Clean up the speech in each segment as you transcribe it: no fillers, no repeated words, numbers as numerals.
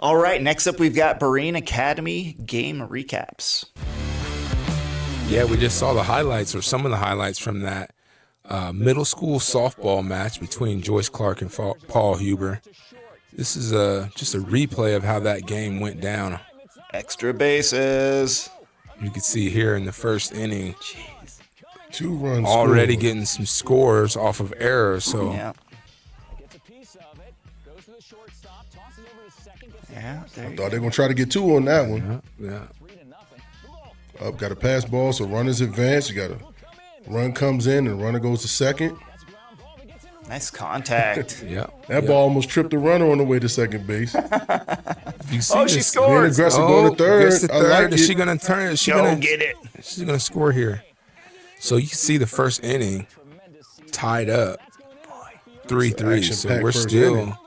All right, next up we've got Berean Academy game recaps. Yeah, we just saw the highlights, or some of the highlights from that middle school softball match between Joyce Clark and Paul Huber. This is just a replay of how that game went down. Extra bases. You can see here in the first inning, Jeez. 2 runs already scored. getting some scores off of errors. So Yeah. Yeah, there I you thought go. they were going to try to get 2 on that one. yeah. Up, got a pass ball, so runners advance. You got a run comes in, and runner goes to second. Nice contact. Yeah. That ball almost tripped the runner on the way to second base. You see Oh, she this- scored. Being aggressive going to third. Gets to I third. like Is it. she gonna turn? Is she Go gonna get it. She's gonna score here. So you can see the first inning tied up, 3-3. So Action-packed we're first still. inning.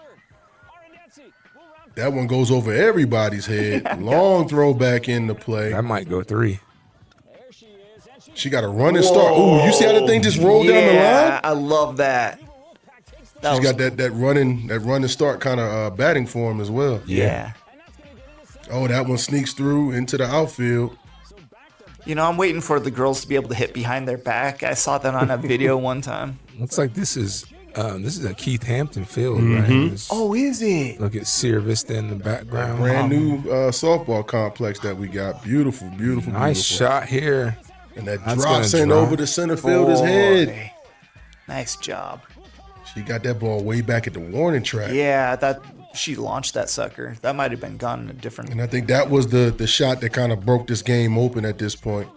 That one goes over everybody's head. Long throw back into play. That might go 3. She got a running start. Ooh, you see how the thing just rolled down the line? I love that. She's got that running start kind of batting form as well. Yeah. Oh, that one sneaks through into the outfield. You know, I'm waiting for the girls to be able to hit behind their back. I saw that on a video one time. Looks like this is a Keith Hampton field, right? It's- Oh, is it? Look at Sierra Vista in the background. Brand new softball complex that we got. Beautiful, beautiful, Nice beautiful. shot here. And that That's drops gonna in drop. over the center fielder's head. Boy. Nice job. She got that ball way back at the warning track. Yeah, that she launched that sucker. That might have been gone in a different. And I think that was the shot that kind of broke this game open at this point.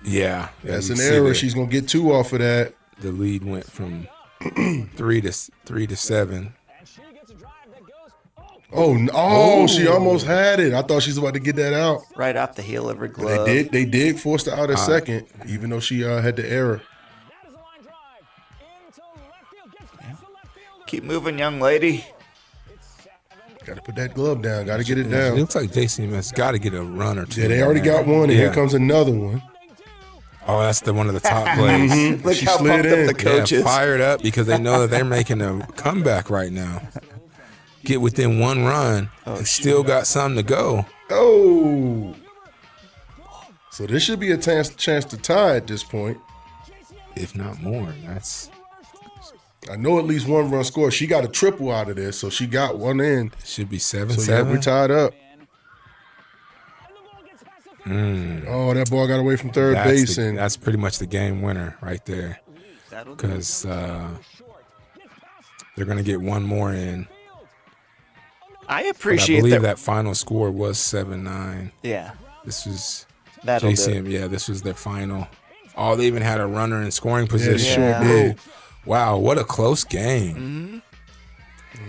Yeah, That's you an see error. the- She's going to get 2 off of that. The lead went from 3 to 7. Oh, she almost had it. I thought she was about to get that out. Right off the heel of her But glove. they did force her out at second, even though she had the error. Keep moving, young lady. Got to put that glove down. Got to get it It down. looks like JCMS got to get a run or 2. Yeah, they already got one, and Yeah. here comes another one. Oh, that's one of the top plays. Look She how slid pumped in. up the Yeah, coaches. fired up because they know that they're making a comeback right now. Get within 1 run and still got some to go. Oh. So this should be a chance to tie at this point. If not more. That's I know at least 1 run score. She got a triple out of this, so she got 1 in. should be So 7-7. yeah, we're tied up. Oh, that ball got away from third base, and That's pretty much the game winner right there, That'll do. because they're going to get 1 more in. I But I appreciate believe that. that final score was 7-9. Yeah, This was that'll do. JCM. Yeah, this was their final. Oh, they even had a runner in scoring position. sure Yeah. did. Wow, what a close game.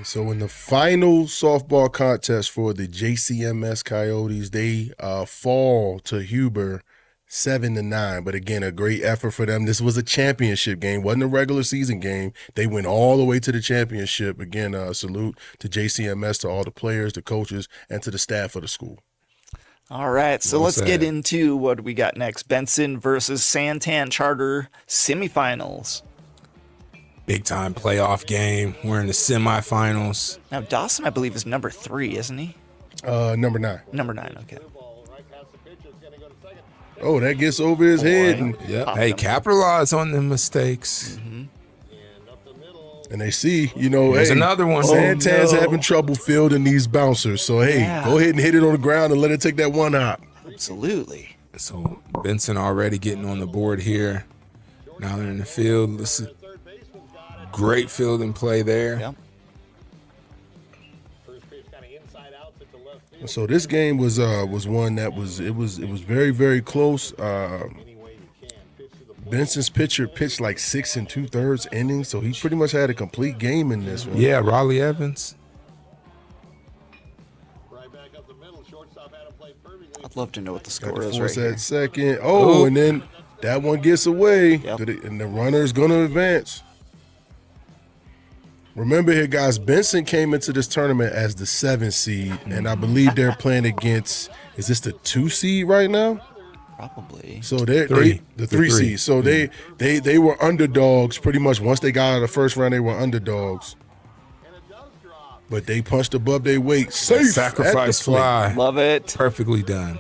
So in the final softball contest for the JCMS Coyotes, they fall to Huber 7-9. But again, a great effort for them. This was a championship game, wasn't a regular season game. They went all the way to the championship. Again, salute to JCMS, to all the players, the coaches, and to the staff of the school. All right, so Well let's get said. into what we got next. Benson versus Santan Charter semifinals. Big time playoff game. We're in the semifinals. Now Dawson, I believe, is number 3, isn't he? Number 9. Number 9. Okay. Oh, that gets over his head, and Hey, capitalize on the mistakes. they see, There's hey, another one. Santan's no. having trouble fielding these bouncers. So, hey, Yeah. go ahead and hit it on the ground and let it take that 1 hop. Absolutely. So Benson already getting on the board here. Now they're in the field. Listen, great fielding play there. Yep. So this game was one that was very, very close. Benson's pitcher pitched like 6 2/3 innings, so he pretty much had a complete game in this one. Yeah, Raleigh Evans. I'd love to know what the Got score to is force right that here. second. Oh, Ooh. and then that one gets away, Yep. and the runner's going to advance. Remember here, guys, Benson came into this tournament as the 7 seed, and I believe they're playing against, is this the 2 seed right now? Probably. So they're Three. the 3 The 3. seed. So they were underdogs pretty much. Once they got out of the first round, they were underdogs. but they punched above their weight. Safe Sacrifice at the plate. fly. Love it. Perfectly done.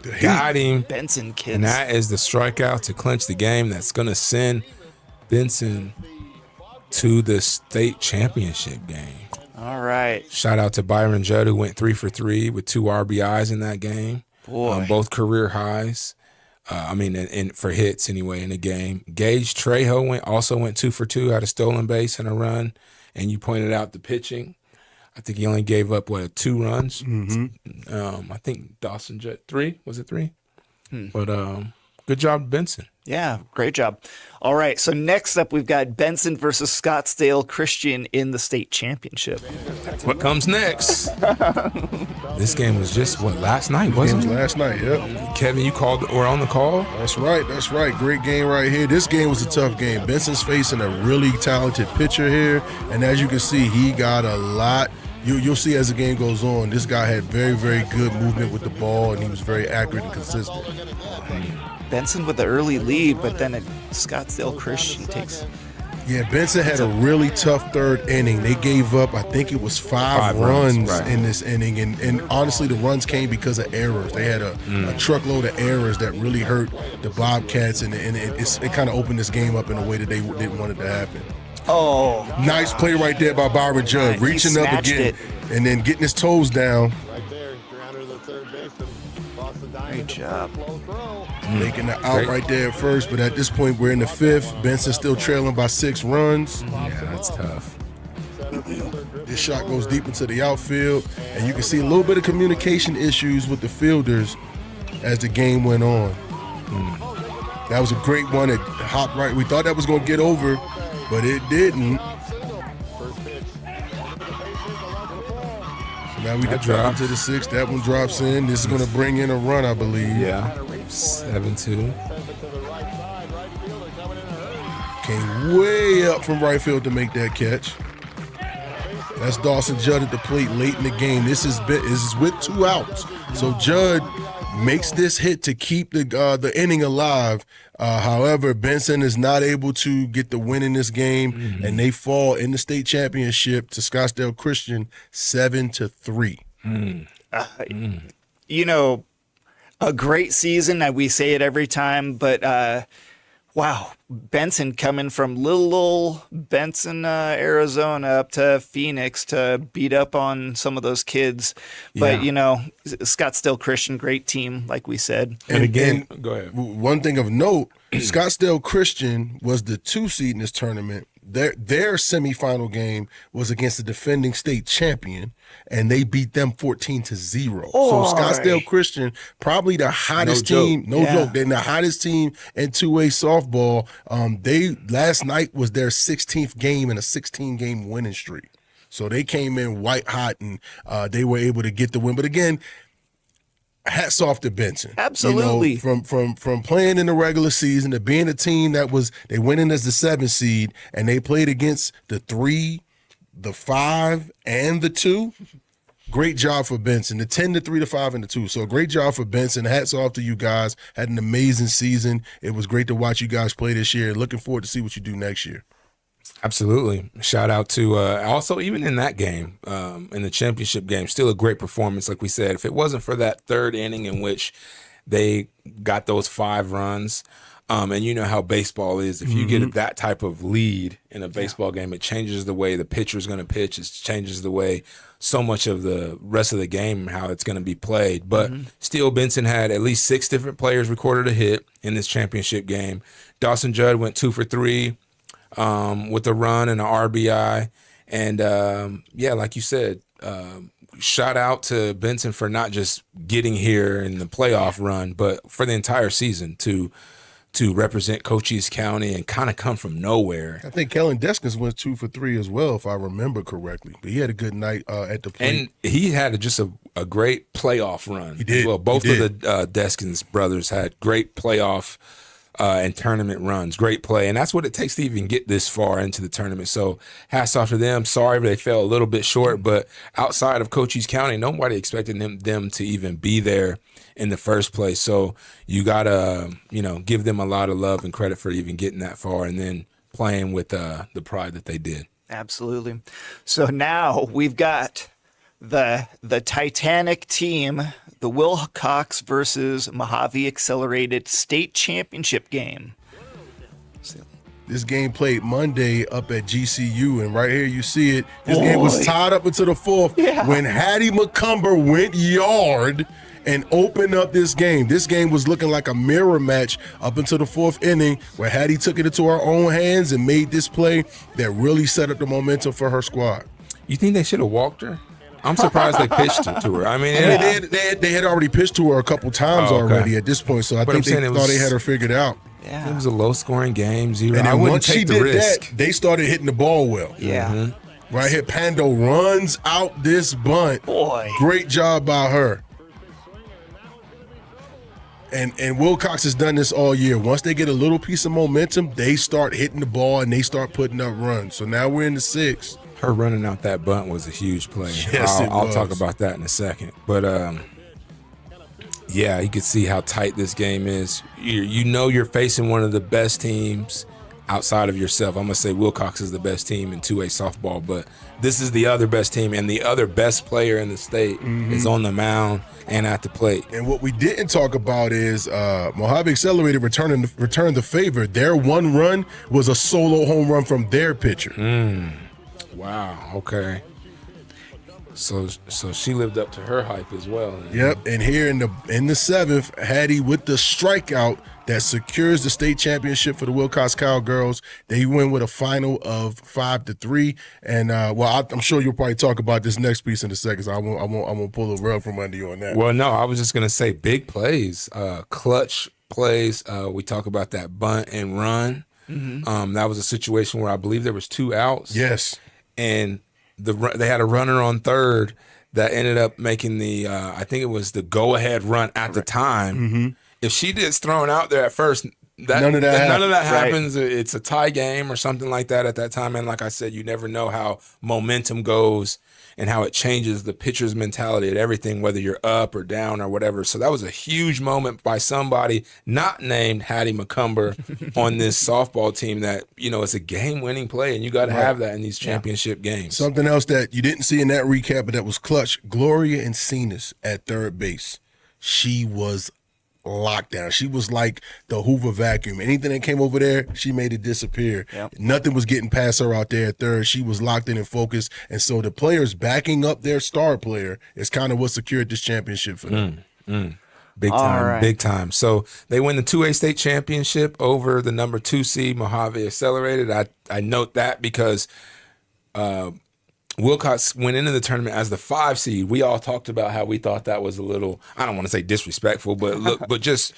The heat. Got him. Benson kids. And that is the strikeout to clinch the game. That's going to send Benson to the state championship game. All right. Shout out to Byron Judd, who went 3 for 3 with 2 RBIs in that game. Boy. Both career highs. In for hits anyway in the game. Gage Trejo also went 2 for 2, had a stolen base and a run. And you pointed out the pitching. I think he only gave up 2 runs. I think Dawson Judd 3. Was it 3? But good job, Benson. Yeah, great job. All right, so next up we've got Benson versus Scottsdale Christian in the state championship. That's what comes next. This game was just, last night, wasn't it? Last night, yep. Kevin, you were on the call? That's right. Great game right here. This game was a tough game. Benson's facing a really talented pitcher here, and as you can see, he got a lot. You'll see as the game goes on, this guy had very, very good movement with the ball, and he was very accurate and consistent. Benson with the early lead, but then Scottsdale Christian takes... Yeah, Benson had a really tough third inning. They gave up, I think it was five runs right. in this inning. And honestly, the runs came because of errors. They had a truckload of errors that really hurt the Bobcats, and it kind of opened this game up in a way that they didn't want it to happen. Oh. Nice play right there by Byron Judd, reaching up again and then getting his toes down. Great job. Making the out right there at first, but at this point we're in the 5th. Benson still trailing by 6 runs. Yeah, that's tough. This shot goes deep into the outfield, and you can see a little bit of communication issues with the fielders as the game went on. That was a great one. It hopped right. We thought that was going to get over, but it didn't. So now we can drop into the 6th. That one drops in. This is going to bring in a run, I believe. Yeah, 7-2. Came way up from right field to make that catch. That's Dawson Judd at the plate late in the game. This is with 2 outs. So Judd makes this hit to keep the inning alive. However, Benson is not able to get the win in this game, and they fall in the state championship to Scottsdale Christian 7-3. You know, a great season. We say it every time, but wow, Benson coming from little Benson, Arizona up to Phoenix to beat up on some of those kids. But, you know, Scottsdale Christian, great team, like we said. And again, go ahead. One thing of note, Scottsdale Christian was the 2 seed in this tournament. Their semifinal game was against the defending state champion, and they beat them 14-0. So Scottsdale Christian, probably the hottest team. No joke. They're the hottest team in 2A softball. They last night was their 16th game in a 16-game winning streak. So they came in white hot, and they were able to get the win. But again, hats off to Benson. Absolutely. You know, from playing in the regular season to being a team they went in as the 7th seed, and they played against the 3, the 5, and the 2. Great job for Benson. The 10, the 3, the 5, and the 2. So great job for Benson. Hats off to you guys. Had an amazing season. It was great to watch you guys play this year. Looking forward to see what you do next year. Absolutely. Shout out to also even in that game, in the championship game, still a great performance. Like we said, if it wasn't for that 3rd inning in which they got those 5 runs, and you know how baseball is. If you get that type of lead in a baseball game, it changes the way the pitcher is going to pitch. It changes the way so much of the rest of the game, how it's going to be played. But still, Benson had at least 6 different players recorded a hit in this championship game. Dawson Judd went 2 for 3. With a run and an RBI. And, like you said, shout out to Benson for not just getting here in the playoff run, but for the entire season to represent Cochise County and kind of come from nowhere. I think Kellen Deskins went 2 for 3 as well, if I remember correctly. But he had a good night at the plate. And he had just a great playoff run. He did. As well. Both of the Deskins brothers had great playoff and tournament runs. Great play. And that's what it takes to even get this far into the tournament. So hats off to them. Sorry they fell a little bit short, but outside of Cochise County, nobody expected them to even be there in the first place. So you gotta, give them a lot of love and credit for even getting that far and then playing with the pride that they did. Absolutely. So now we've got the Titanic team, the Wilcox versus Mojave Accelerated State Championship game. This game played Monday up at GCU, and right here you see it. This game was tied up into the fourth when Hattie McCumber went yard and opened up this game. This game was looking like a mirror match up until the fourth inning, where Hattie took it into her own hands and made this play that really set up the momentum for her squad. You think they should have walked her? I'm surprised they pitched it to her. I mean, they had already pitched to her a couple times already at this point, so I think they thought they had her figured out. Yeah. It was a low-scoring game, 0. And then I wouldn't once she take the did risk. that, they started hitting the ball well. Yeah. Mm-hmm. Right here, Pando runs out this bunt. Boy. Great job by her. And Wilcox has done this all year. Once they get a little piece of momentum, they start hitting the ball and they start putting up runs. So now we're in the 6th. Her running out that bunt was a huge play. Yes, I'll talk about that in a second. But, yeah, you can see how tight this game is. You're facing one of the best teams outside of yourself. I'm going to say Wilcox is the best team in 2A softball, but this is the other best team, and the other best player in the state is on the mound and at the plate. And what we didn't talk about is Mojave Accelerated returned the favor. Their one run was a solo home run from their pitcher. Wow, okay. So she lived up to her hype as well. Yep, and here in the 7th, Hattie with the strikeout that secures the state championship for the Wilcox Cowgirls. They win with a final of 5-3. And I'm sure you'll probably talk about this next piece in a second. So I won't pull a rug from under you on that. Well, no, I was just gonna say big plays, clutch plays. We talk about that bunt and run. That was a situation where I believe there was 2 outs. Yes, and they had a runner on third that ended up making the I think it was the go-ahead run at the time. If she gets thrown out there at first, none of that happens. It's a tie game or something like that at that time. And like I said, you never know how momentum goes and how it changes the pitcher's mentality at everything, whether you're up or down or whatever. So that was a huge moment by somebody not named Hattie McCumber on this softball team that, it's a game-winning play, and you got to have that in these championship games. Something else that you didn't see in that recap, but that was clutch, Gloria Encinas at third base. She was locked down. She was like the Hoover vacuum. Anything that came over there, she made it disappear. Nothing was getting past her out there at third. She was locked in and focused. And so the players backing up their star player is kind of what secured this championship for them. Big time, big time. So they win the 2A state championship over the number 2 seed Mojave Accelerated. I note that because Wilcox went into the tournament as the 5 seed. We all talked about how we thought that was a little, I don't want to say disrespectful, but just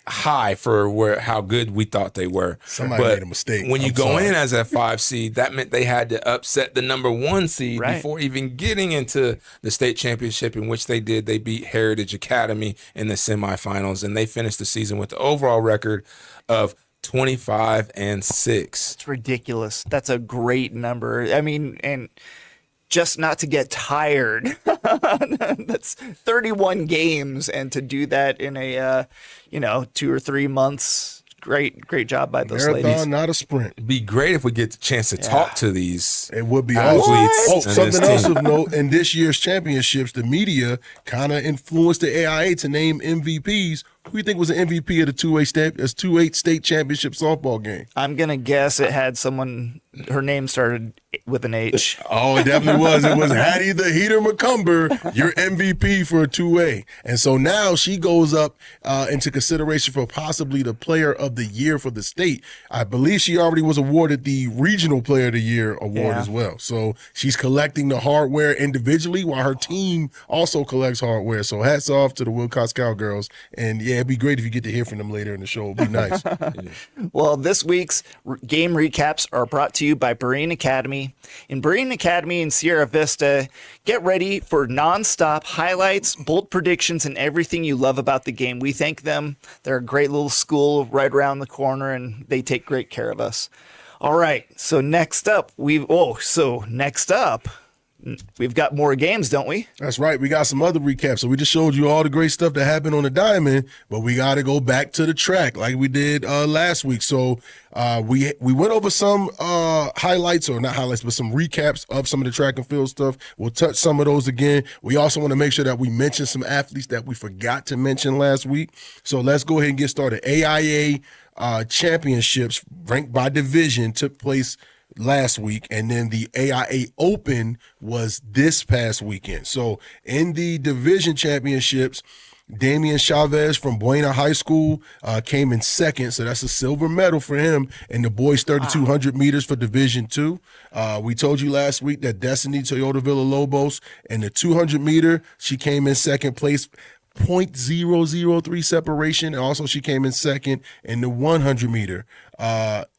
high for how good we thought they were. Somebody made a mistake. When you go in as a 5 seed, that meant they had to upset the number 1 seed before even getting into the state championship, in which they did. They beat Heritage Academy in the semifinals, and they finished the season with the overall record of 25-6. It's ridiculous. That's a great number. I mean, and just not to get tired. That's 31 games, and to do that in a 2 or 3 months. Great job by those Marathon, ladies. not a sprint. It'd be great if we get the chance to talk to these. It would be athletes. awesome. Something else of note, in this year's championships, the media kind of influenced the AIA to name MVPs. Who do you think was an MVP of the 2A state championship softball game? I'm going to guess it had someone, her name started with an H. Oh, it definitely was. It was Hattie the Heater McCumber, your MVP for a 2A. And so now she goes up into consideration for possibly the player of the year for the state. I believe she already was awarded the regional player of the year award as well. So she's collecting the hardware individually while her team also collects hardware. So hats off to the Wilcox Cowgirls. And yeah, it'd be great if you get to hear from them later in the show. It'd be nice. Well, this week's game recaps are brought to you by Berean Academy. In Berean Academy in Sierra Vista, get ready for nonstop highlights, bold predictions, and everything you love about the game. We thank them. They're a great little school right around the corner, and they take great care of us. All right, so next up, we've got more games, don't we? That's right. We got some other recaps. So we just showed you all the great stuff that happened on the diamond, but we got to go back to the track like we did last week. So we went over some highlights, or not highlights, but some recaps of some of the track and field stuff. We'll touch some of those again. We also want to make sure that we mention some athletes that we forgot to mention last week. So let's go ahead and get started. AIA championships ranked by division took place last week, and then the AIA Open was this past weekend. So in the division championships, Damian Chavez from Buena High School came in second, so that's a silver medal for him in the boys 3,200 meters for Division II. We told you last week that Destiny Toyota Villalobos in the 200 meter, she came in second place, 0.003 separation, and also she came in second in the 100 meter.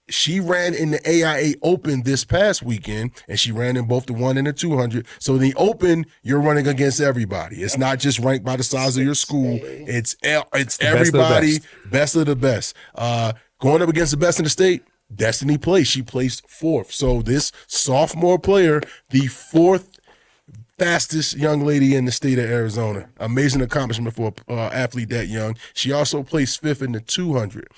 She ran in the AIA Open this past weekend, and she ran in both the 1 and the 200. So the Open, you're running against everybody. It's not just ranked by the size of your school. It's everybody, best of the best. Going up against the best in the state, Destiny placed. She placed fourth. So this sophomore player, the fourth fastest young lady in the state of Arizona. Amazing accomplishment for an athlete that young. She also placed fifth in the 200.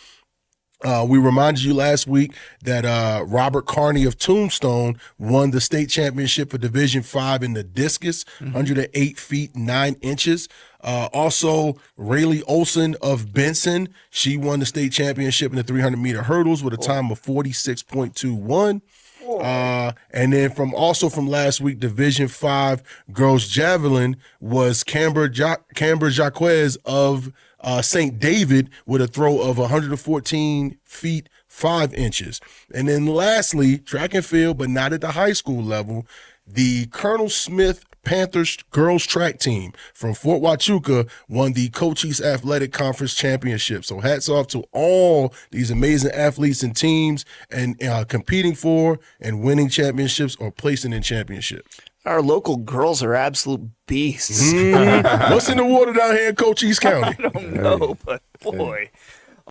We reminded you last week that Robert Carney of Tombstone won the state championship for Division V in the discus, 108 feet 9 inches. Also, Rayleigh Olson of Benson, she won the state championship in the 300-meter hurdles with a time of 46.21. And then from last week, Division V girls javelin was Camber Jaquez of St. David with a throw of 114 feet 5 inches. And then lastly, track and field, but not at the high school level, the Colonel Smith Panthers girls track team from Fort Huachuca won the Cochise Athletic Conference Championship. So hats off to all these amazing athletes and teams and competing for and winning championships or placing in championships. Our local girls are absolute beasts. What's in the water down here in Cochise County? I don't know, but boy.